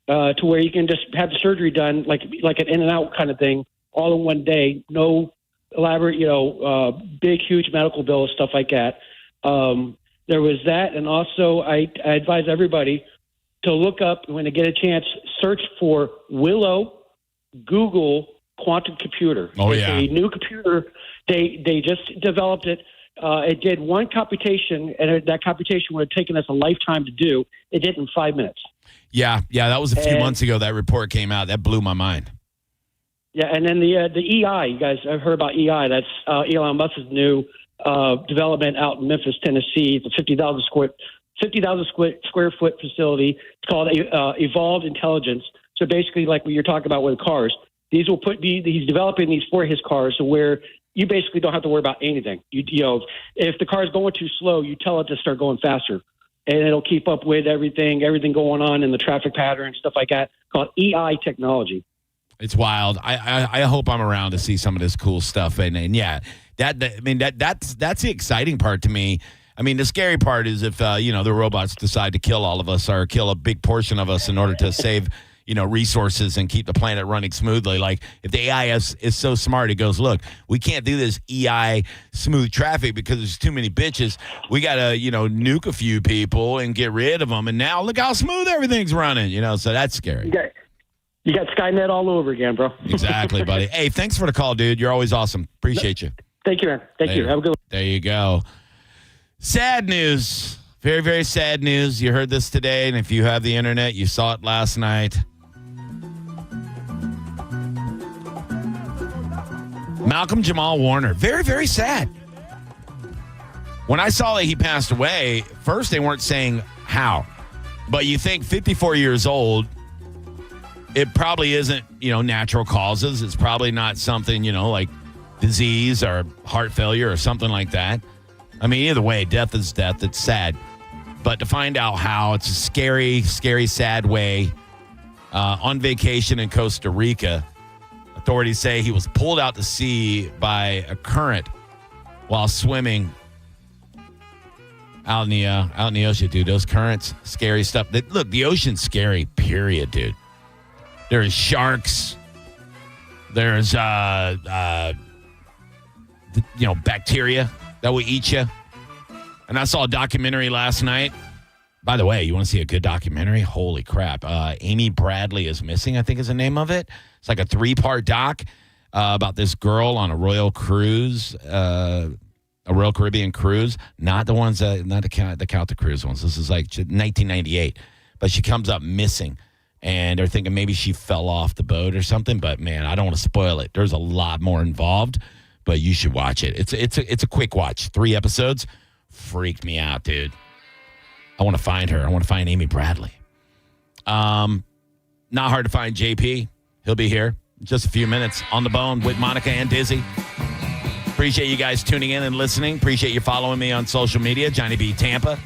to where you can just have the surgery done like an in and out kind of thing all in one day, no elaborate, big, huge medical bills, stuff like that. There was that. And also I advise everybody to look up, when they get a chance, search for Willow Google quantum computer. It's a new computer. They just developed it. It did one computation, and that computation would have taken us a lifetime to do. It did in 5 minutes. Yeah, that was a few months ago. That report came out. That blew my mind. Yeah, and then the EI, you guys have heard about EI. That's Elon Musk's new development out in Memphis, Tennessee. It's a 50,000 square foot facility. It's called Evolved Intelligence. So basically, like what you're talking about with cars, he's developing these for his cars, so where you basically don't have to worry about anything. If the car is going too slow, you tell it to start going faster, and it'll keep up with everything going on in the traffic pattern and stuff like that. Called EI technology. It's wild. I hope I'm around to see some of this cool stuff, and yeah, that's the exciting part to me. I mean, the scary part is if the robots decide to kill all of us or kill a big portion of us in order to save resources and keep the planet running smoothly. Like if the AI is so smart, it goes, look, we can't do this EI smooth traffic because there's too many bitches. We got to, nuke a few people and get rid of them. And now look how smooth everything's running, so that's scary. You got Skynet all over again, bro. Exactly, buddy. Hey, thanks for the call, dude. You're always awesome. Appreciate you. Thank you, man. Thank you. Have a good one. There you go. Sad news. Very, very sad news. You heard this today, and if you have the internet, you saw it last night. Malcolm Jamal Warner. Very, very sad. When I saw that he passed away, first they weren't saying how. But you think 54 years old, it probably isn't, natural causes. It's probably not something, like disease or heart failure or something like that. I mean, either way, death is death. It's sad. But to find out how, it's a scary, scary, sad way. On vacation in Costa Rica, authorities say he was pulled out to sea by a current while swimming out in the ocean, dude. Those currents, scary stuff. Look, the ocean's scary, period, dude. There's sharks. There's bacteria that will eat you. And I saw a documentary last night. By the way, you want to see a good documentary? Holy crap. Amy Bradley is Missing, I think is the name of it. It's like a 3-part doc about this girl on a Royal cruise, a Royal Caribbean cruise. Not the ones not the Calta cruise ones. This is like 1998. But she comes up missing. And they're thinking maybe she fell off the boat or something. But, man, I don't want to spoil it. There's a lot more involved. But you should watch it. It's a quick watch. 3 episodes. Freaked me out, dude. I want to find her. I want to find Amy Bradley. Not hard to find JP. He'll be here in just a few minutes on the bone with Monica and Dizzy. Appreciate you guys tuning in and listening. Appreciate you following me on social media. Johnny B. Tampa.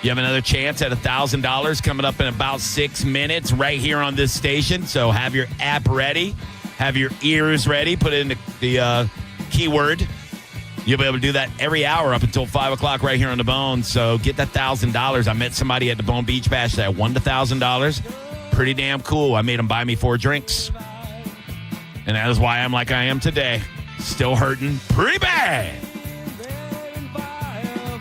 You have another chance at $1,000 coming up in about 6 minutes right here on this station. So have your app ready. Have your ears ready. Put in the keyword. You'll be able to do that every hour up until 5 o'clock right here on the Bone. So get that $1,000. I met somebody at the Bone Beach Bash that won the $1,000. Pretty damn cool. I made him buy me 4 drinks. And that is why I'm like I am today. Still hurting pretty bad.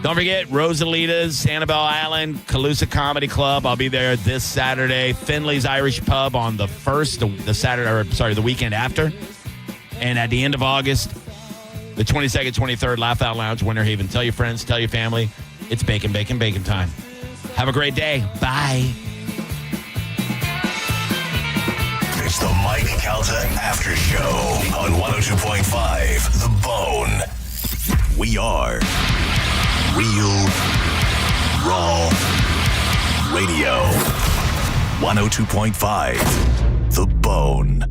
Don't forget, Rosalita's, Annabelle Island, Calusa Comedy Club. I'll be there this Saturday. Finley's Irish Pub on the weekend after. And at the end of August, the 22nd, 23rd, Laugh Out Lounge, Winter Haven. Tell your friends, tell your family. It's bacon, bacon, bacon time. Have a great day. Bye. It's the Mike Calta Aftershow on 102.5 The Bone. We are Real Raw Radio. 102.5 The Bone.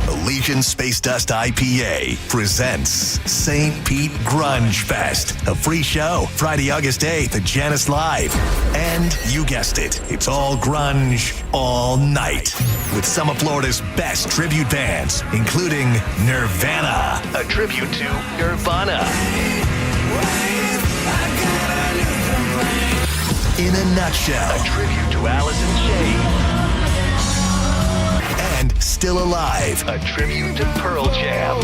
Elysian Space Dust IPA presents St. Pete Grunge Fest, a free show Friday, August 8th at Janus Live. And you guessed it, it's all grunge all night with some of Florida's best tribute bands, including Nirvana, a tribute to Nirvana. In a Nutshell, a tribute to Alice in Chains. And Still Alive, a tribute to Pearl Jam.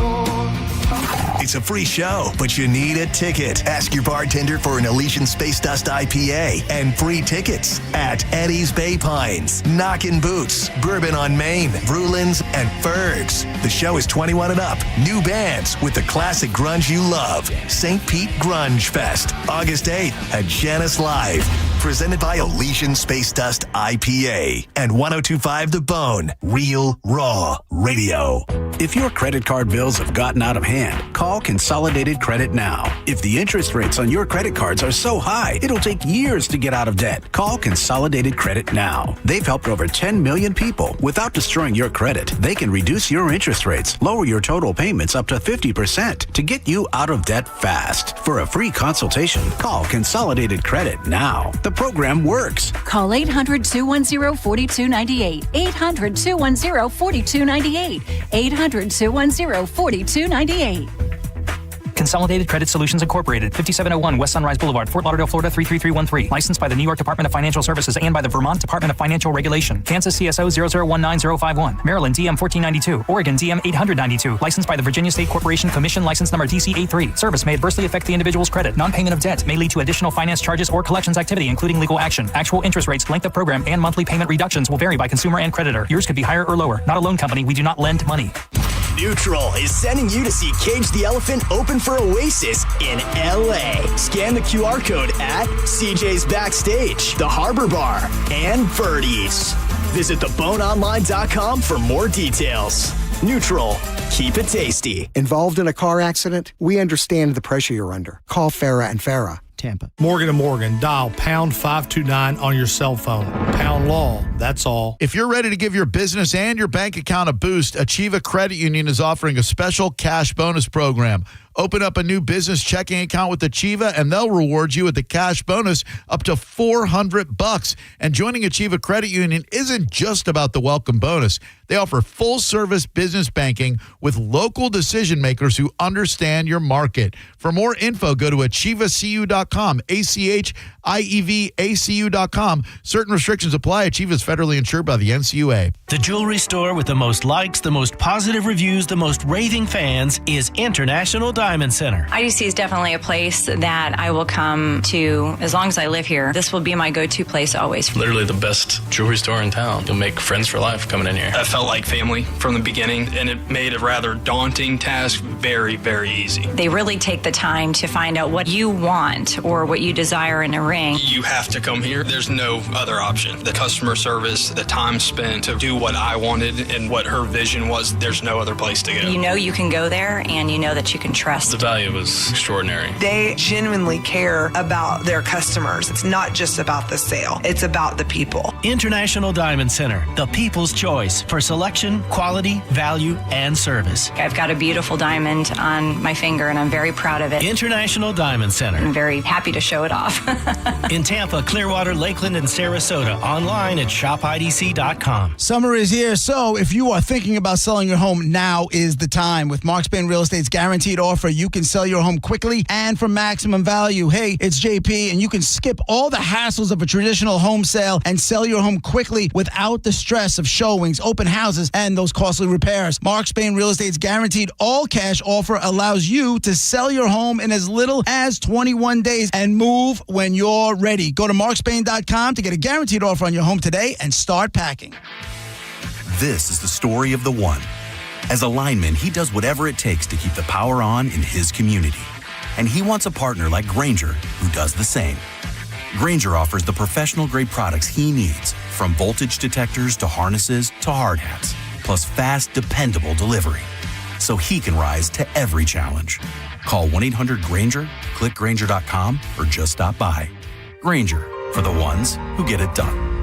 It's a free show, but you need a ticket. Ask your bartender for an Elysian Space Dust IPA and free tickets at Eddie's Bay Pines, Knockin' Boots, Bourbon on Main, Brulin's, and Ferg's. The show is 21 and up. New bands with the classic grunge you love. St. Pete Grunge Fest, August 8th at Janus Live. Presented by Elysian Space Dust IPA and 102.5 The Bone, Real Raw Radio. If your credit card bills have gotten out of hand, call Consolidated Credit now. If the interest rates on your credit cards are so high, it'll take years to get out of debt. Call Consolidated Credit now. They've helped over 10 million people without destroying your credit. They can reduce your interest rates, lower your total payments up to 50% to get you out of debt fast. For a free consultation, call Consolidated Credit now. The program works. Call 800-210-4298. 800-210-4298. 800-210-4298. Consolidated Credit Solutions Incorporated, 5701 West Sunrise Boulevard, Fort Lauderdale, Florida 33313. Licensed by the New York Department of Financial Services and by the Vermont Department of Financial Regulation. Kansas CSO 0019051. Maryland DM 1492. Oregon DM 892. Licensed by the Virginia State Corporation Commission, license number DC83. Service may adversely affect the individual's credit. Non-payment of debt may lead to additional finance charges or collections activity, including legal action. Actual interest rates, length of program, and monthly payment reductions will vary by consumer and creditor. Yours could be higher or lower. Not a loan company. We do not lend money. Neutral is sending you to see Cage the Elephant open for Oasis in LA. Scan the QR code at CJ's Backstage, the Harbor Bar, and Birdie's. Visit theboneonline.com for more details. Neutral. Keep it tasty. Involved in a car accident? We understand the pressure you're under. Call Farah and Farah. Tampa. Morgan & Morgan. Dial pound 529 on your cell phone. Pound law. That's all. If you're ready to give your business and your bank account a boost, Achieva Credit Union is offering a special cash bonus program. Open up a new business checking account with Achieva, and they'll reward you with a cash bonus up to $400. And joining Achieva Credit Union isn't just about the welcome bonus. They offer full-service business banking with local decision makers who understand your market. For more info, go to achievacu.com, ACHIEVACU.com. Certain restrictions apply. Achieva is federally insured by the NCUA. The jewelry store with the most likes, the most positive reviews, the most raving fans is International Diamond Center. IDC is definitely a place that I will come to as long as I live here. This will be my go-to place always. Literally the best jewelry store in town. You'll make friends for life coming in here. I felt like family from the beginning, and it made a rather daunting task very, very easy. They really take the time to find out what you want or what you desire in a ring. You have to come here. There's no other option. The customer service, the time spent to do what I wanted and what her vision was, there's no other place to go. You know you can go there, and you know that you can trust. The value was extraordinary. They genuinely care about their customers. It's not just about the sale. It's about the people. International Diamond Center, the people's choice for selection, quality, value, and service. I've got a beautiful diamond on my finger, and I'm very proud of it. International Diamond Center. I'm very happy to show it off. In Tampa, Clearwater, Lakeland, and Sarasota. Online at shopidc.com. Summer is here, so if you are thinking about selling your home, now is the time. With Mark Spain Real Estate's guaranteed offer, you can sell your home quickly and for maximum value. Hey, it's JP, and you can skip all the hassles of a traditional home sale and sell your home quickly without the stress of showings, open houses, and those costly repairs. Mark Spain Real Estate's guaranteed all-cash offer allows you to sell your home in as little as 21 days and move when you're ready. Go to markspain.com to get a guaranteed offer on your home today and start packing. This is the story of the one. As a lineman, he does whatever it takes to keep the power on in his community. And he wants a partner like Grainger who does the same. Grainger offers the professional-grade products he needs, from voltage detectors to harnesses to hard hats, plus fast, dependable delivery, so he can rise to every challenge. Call 1-800-GRAINGER, click Grainger.com, or just stop by. Grainger, for the ones who get it done.